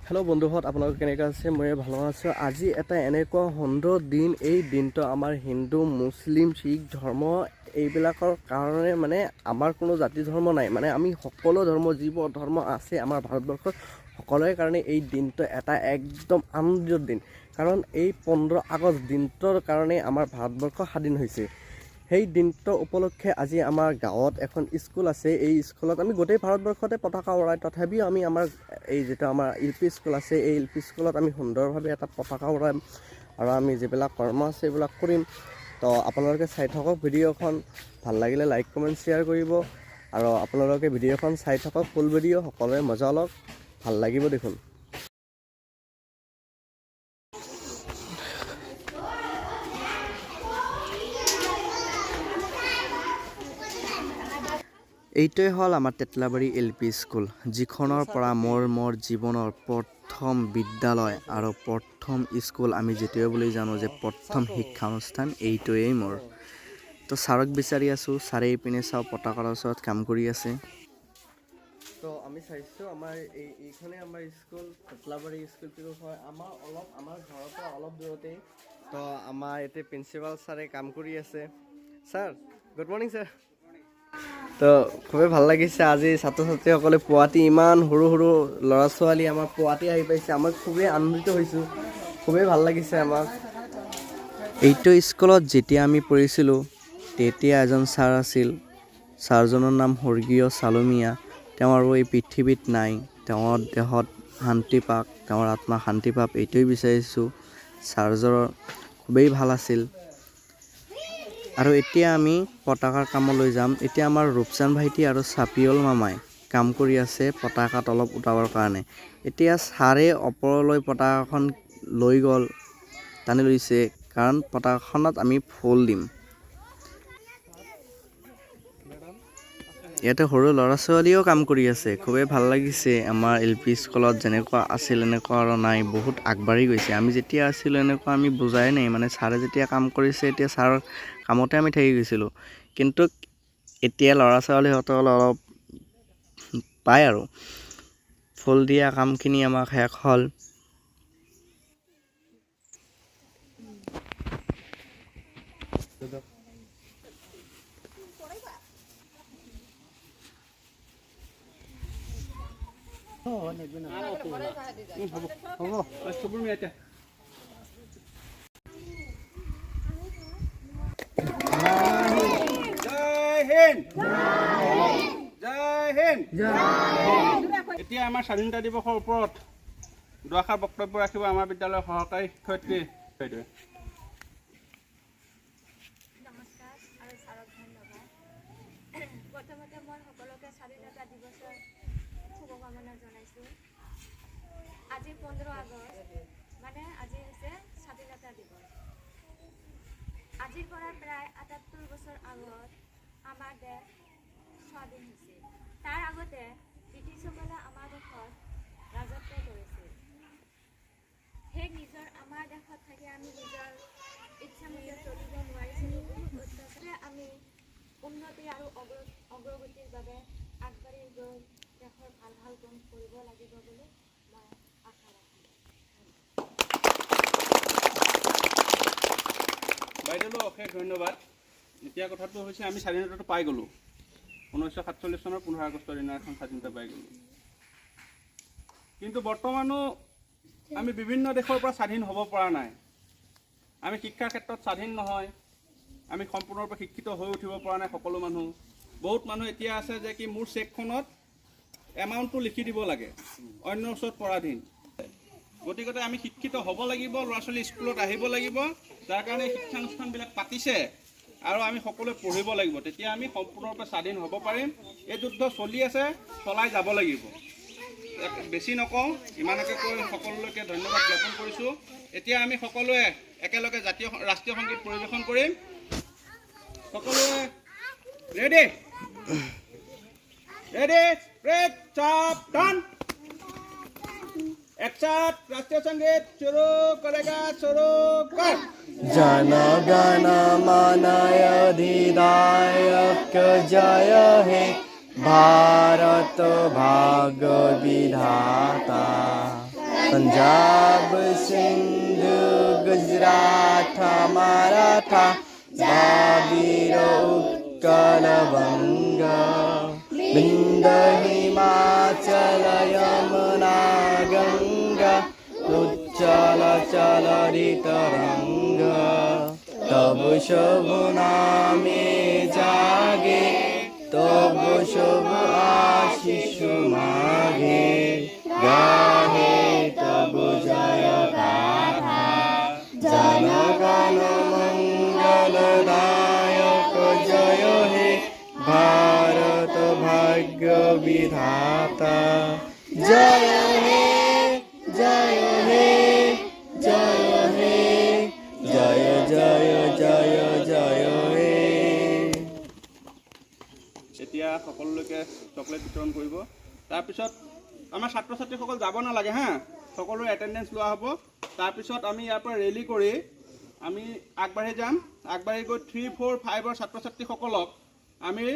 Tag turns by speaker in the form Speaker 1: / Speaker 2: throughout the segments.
Speaker 1: Hello बंधुहत आपलोक केनेका आछे मैं भालो आछो। আজি এটা এনেকুৱা সুন্দৰ দিন। এই দিনটো আমাৰ হিন্দু মুছলিম শিখ ধৰ্ম এইবিলাকৰ কাৰণে মানে আমাৰ কোনো জাতি ধৰ্ম নাই, মানে আমি সকলো ধৰ্ম যিবোৰ ধৰ্ম আছে আমাৰ ভাৰতবৰ্ষত সকলোৰে কাৰণে এই দিনটো এটা একদম আনন্দৰ দিন। কাৰণ এই 15 আগষ্ট দিনটোৰ কাৰণে আমাৰ ভাৰতবৰ্ষ স্বাধীন হৈছে। সেই দিনটো উপলক্ষে আজি আমাৰ গাঁৱত এখন স্কুল আছে। এই স্কুলত আমি গোটেই ভাৰতবৰ্ষতে পতাকা উৰাই, তথাপিও আমি আমাৰ এই যেটা আমাৰ এলপি স্কুল আছে, এই এলপি স্কুলত আমি সুন্দৰভাৱে এটা পতাকা উৰাম আৰু আমি যিবিলাক কৰ্ম আছে এইবিলাক কৰিম। তো আপোনালোকে চাই থাকক ভিডিঅ'খন, ভাল লাগিলে লাইক কমেণ্ট শ্বেয়াৰ কৰিব আৰু আপোনালোকে ভিডিঅ'খন চাই থাকক ফুল ভিডিঅ', সকলোৱে মজা লওক, ভাল লাগিব দেখোন। এইটোৱে হ'ল আমাৰ তেতলাবাৰী এলপি স্কুল, যিখনৰ পৰা মোৰ জীৱনৰ প্ৰথম বিদ্যালয় আৰু প্ৰথম স্কুল আমি যেতিয়াও বুলি জানো যে প্ৰথম শিক্ষানুষ্ঠান এইটোৱেই মোৰ। তো ছাৰক বিচাৰি আছোঁ, ছাৰে এইপিনে চাওঁ পতাকাৰ ওচৰত কাম কৰি আছে। তো আমি চাইছোঁ আমাৰ এইখনে আমাৰ স্কুল, তেতলাবাৰী স্কুলটো হয় আমাৰ ঘৰৰ পৰা অলপ দূৰতেই। তো আমাৰ ইয়াতে প্ৰিন্সিপাল ছাৰে কাম কৰি আছে। Sir good morning sir. তো খুবেই ভাল লাগিছে আজি ছাত্ৰ ছাত্ৰীসকলে পুৱাতি ইমান সৰু সৰু ল'ৰা ছোৱালী আমাৰ পুৱাতি আহি পাইছে, আমাক খুবেই আনন্দিত হৈছোঁ, খুবেই ভাল লাগিছে আমাক। এইটো স্কুলত যেতিয়া আমি পঢ়িছিলোঁ তেতিয়া এজন ছাৰ আছিল, ছাৰজনৰ নাম স্বৰ্গীয় চালুমিয়া। তেওঁ আৰু এই পৃথিৱীত নাই, তেওঁৰ দেহত শান্তি পাওক, তেওঁৰ আত্মা শান্তি পাওক এইটোৱে বিচাৰিছোঁ। ছাৰজন খুবেই ভাল আছিল। আৰু এতিয়া আমি পতাকাৰ কামলৈ যাম। এতিয়া আমাৰ ৰূপচান ভাইটি আৰু চাপিয়ল মামাই কাম কৰি আছে পতাকাত অলপ উঠাবৰ কাৰণে। এতিয়া ছাৰে ওপৰলৈ পতাকাখন লৈ গ'ল, টানি লৈছে, কাৰণ পতাকাখনত আমি ফুল দিম। ইয়াতে সৰু ল'ৰা ছোৱালীও কাম কৰি আছে, খুবেই ভাল লাগিছে। আমাৰ এলপি স্কুলত যেনেকুৱা আছিল এনেকুৱা আৰু নাই, বহুত আগবাঢ়ি গৈছে। আমি যেতিয়া আছিলোঁ এনেকুৱা আমি বুজাই নাই, মানে ছাৰে যেতিয়া কাম কৰিছে এতিয়া ছাৰৰ কামতে আমি থাকি গৈছিলোঁ। কিন্তু এতিয়া ল'ৰা ছোৱালীহঁতৰ অলপ পায় আৰু ফুল দিয়া কামখিনি আমাৰ শেষ হ'ল।
Speaker 2: এতিয়া আমাৰ স্বাধীনতা দিৱসৰ ওপৰত দুআষাৰ বক্তব্য ৰাখিব আমাৰ বিদ্যালয়ৰ সহকাৰী শিক্ষয়িত্ৰী বাইদেৱে।
Speaker 3: নমস্কাৰ আৰু ছাৰক ধন্যবাদ। প্ৰথমতে মই সকলোকে স্বাধীনতা দিৱসৰ শুভকামনা জনাইছোঁ। আজি 15 আগষ্ট, মানে আজি হৈছে স্বাধীনতা দিৱস। আজিৰ পৰা প্ৰায় ৭৮ বছৰ আগত আমাৰ দেশ স্বাধীন হৈছিল। তাৰ আগতে ব্ৰিটিছসকলে আমাৰ দেশত ৰাজত্ব কৰিছিল। সেই আমাৰ দেশত থাকি আমি নিজৰ ইচ্ছামতে চলিব নোৱাৰিছিলোঁ। অত্যাচাৰে আমি উন্নতি আৰু অগ্ৰগতিৰ বাবে আগবাঢ়ি গৈ দেশৰ ভাল ভাল কাম কৰিব লাগিব বুলি মই আশা ৰাখোঁ।
Speaker 2: বাইদেউলৈ অশেষ ধন্যবাদ। এতিয়া কথাটো হৈছে আমি স্বাধীনতাটো পাই গ'লোঁ। 1947 চনৰ 15 আগষ্টৰ দিনা এখন স্বাধীনতা পাই গ'লোঁ। কিন্তু বৰ্তমানো আমি বিভিন্ন দেশৰ পৰা স্বাধীন হ'ব পৰা নাই। আমি শিক্ষাৰ ক্ষেত্ৰত স্বাধীন নহয়, আমি সম্পূৰ্ণৰূপে শিক্ষিত হৈ উঠিব পৰা নাই সকলো মানুহ। বহুত মানুহ এতিয়া আছে যে কি মোৰ চেকখনত এমাউণ্টটো লিখি দিব লাগে, অন্যৰ ওচৰত পৰাধীন। গতিকে আমি শিক্ষিত হ'ব লাগিব, ল'ৰা ছোৱালী স্কুলত আহিব লাগিব, যাৰ কাৰণে শিক্ষানুষ্ঠানবিলাক পাতিছে আৰু আমি সকলোৱে পঢ়িব লাগিব, তেতিয়া আমি সম্পূৰ্ণৰূপে স্বাধীন হ'ব পাৰিম। এই যুদ্ধ চলি আছে, চলাই যাব লাগিব। বেছি নকওঁ, ইমানকে কৈ সকলোলৈকে ধন্যবাদ জ্ঞাপন কৰিছোঁ। এতিয়া আমি সকলোৱে একেলগে ৰাষ্ট্ৰীয় সংগীত পৰিৱেশন কৰিম। সকলোৱে ৰেডি ৰেডি ৰেড চাপ ডান। একসাথ राष्ट्रीय संगीत शुरू करेगा शुरू कर
Speaker 1: जन गण मन अधिनायक जय हे भारत भाग्य विधाता पंजाब सिंधु गुजरात मराठा द्राविड़ उत्कल बंगा बिंद हिमाचल यमुना गंगा उच्चल चलरि तरंगा तब शुभ नामे जागे तब शुभ आशीष मागे गाहे तब जय गाथा जन गण मंगलदायक जय हे भारत भाग्य विधाता जय हे जय हे जय हे जय जय जय जय हे
Speaker 2: এতিয়া সকলোকে চকলেট বিতৰণ কৰিব তাৰপিছত আমাৰ ছাত্ৰ ছাত্ৰীসকল যাব নালাগে হা সকলোৰে এটেণ্ডেঞ্চ লোৱা হ'ব তাৰপিছত আমি ইয়াৰ পৰা ৰেলী কৰি আমি আগবাঢ়ি যাম আগবাঢ়ি গৈ 3, 4, 5ৰ ছাত্ৰ ছাত্ৰীসকলক আমি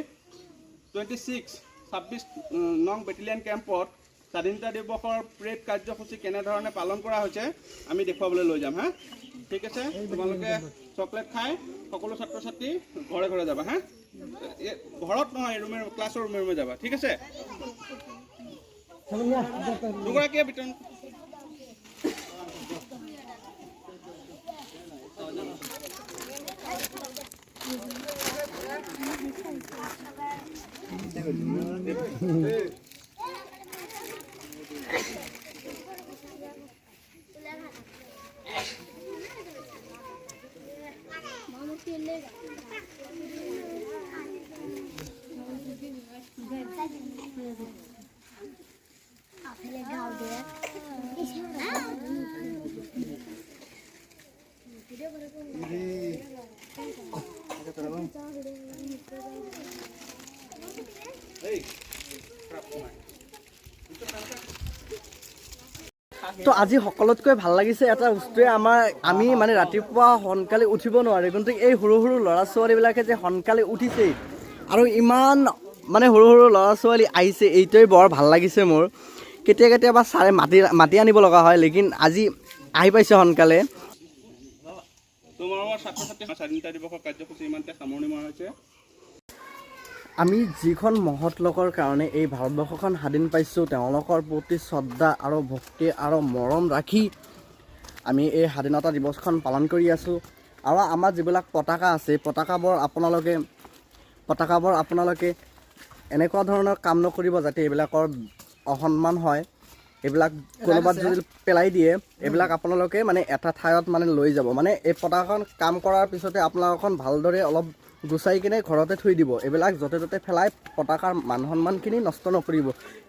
Speaker 2: 26 নং বেটেলিয়ান কেম্পত স্বাধীনতা দিৱসৰ প্ৰেড কাৰ্যসূচী কেনেধৰণে পালন কৰা হৈছে আমি দেখুৱাবলৈ লৈ যাম হা ঠিক আছে তোমালোকে চকলেট খাই সকলো ছাত্ৰ ছাত্ৰী ঘৰে ঘৰে যাবা হা ঘৰত নহয় ক্লাছৰ ৰুমে যাবা ঠিক আছে দুগৰাকীয়ে বিতৰণ
Speaker 1: তো আজি সকলোতকৈ ভাল লাগিছে এটা বস্তুৱে আমি মানে ৰাতিপুৱা সোনকালে উঠিব নোৱাৰে কিন্তু এই সৰু সৰু ল'ৰা ছোৱালীবিলাকে যে সোনকালে উঠিছে আৰু ইমান মানে সৰু সৰু ল'ৰা ছোৱালী আহিছে এইটোৱে বৰ ভাল লাগিছে মোৰ কেতিয়াবা ছাৰে মাতি আনিব লগা হয় লেকিন আজি আহি পাইছে সোনকালে
Speaker 2: তোমাৰ ছাত্ৰ ছাত্ৰী স্বাধীনতা দিৱসৰ কাৰ্যসূচী ইমানতে সামৰণি মৰা হৈছে
Speaker 1: আমি যিখন মহৎ লোকৰ কাৰণে এই ভাৰতবৰ্ষখন স্বাধীন পাইছোঁ তেওঁলোকৰ প্ৰতি শ্ৰদ্ধা আৰু ভক্তি আৰু মৰম ৰাখি আমি এই স্বাধীনতা দিৱসখন পালন কৰি আছোঁ আৰু আমাৰ যিবিলাক পতাকা আছে পতাকাবোৰ আপোনালোকে এনেকুৱা ধৰণৰ কাম নকৰিব যাতে এইবিলাকৰ অসন্মান হয় এইবিলাক কোনোবাত যদি পেলাই দিয়ে এইবিলাক আপোনালোকে মানে এটা ঠাইত মানে লৈ যাব মানে এই পতাকাখন কাম কৰাৰ পিছতে আপোনালোকখন ভালদৰে অলপ গুচাই কিনে ঘৰতে থৈ দিব এইবিলাক য'তে ত'তে পেলাই পতাকাৰ মান সন্মানখিনি নষ্ট নকৰিব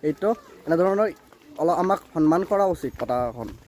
Speaker 1: এইটো এনেধৰণৰ অলপ আমাক সন্মান কৰা উচিত পতাকাখন